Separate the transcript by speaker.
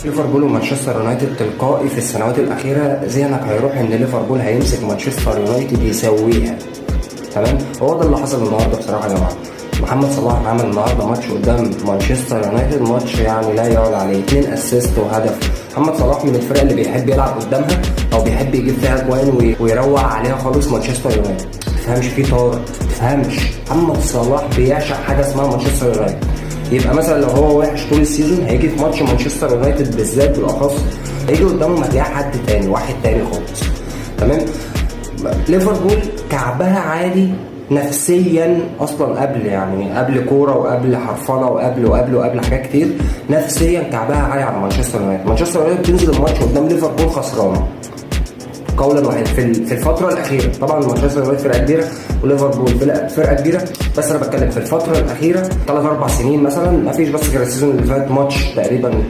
Speaker 1: ليفربول ومانشستر يونايتد تلقائي في السنوات الاخيره ذهنك هيروح ان ليفربول هيمسك مانشستر يونايتد يسويها. تمام، هو ده اللي حصل النهارده بصراحه يا جماعه. محمد صلاح عمل النهارده ماتش قدام مانشستر يونايتد، ماتش يعني لا يعلى عليه، 2 اسيست وهدف. محمد صلاح من الفرق اللي بيحب يلعب قدامها او بيحب يجيب فيها اجوان ويروق عليها خالص مانشستر يونايتد. تفهمش فيه طار، تفهمش. محمد صلاح بيعشق حاجه اسمها مانشستر يونايتد. يبقى مثلا لو هو وحش طول السيزون، هيجي في ماتش مانشستر يونايتد بالذات بالاخص هيجي قدامه ما تلاقي حد تاني، واحد تاني خالص. تمام. ليفربول كعبها عالي نفسيا اصلا، قبل كوره وقبل حرفنه وقبل حاجات كتير. نفسيا كعبها عالي على مانشستر يونايتد. مانشستر يونايتد بتنزل الماتش قدام ليفربول خسرانه قولا واحدا في الفتره الاخيره. طبعا مانشستر يونايتد فرقه كبيره وليفربول فرقه كبيره، بس انا بتكلم في الفتره الاخيره 3-4 سنين مثلا، ما فيش بس غير السيزون اللي فات ماتش تقريبا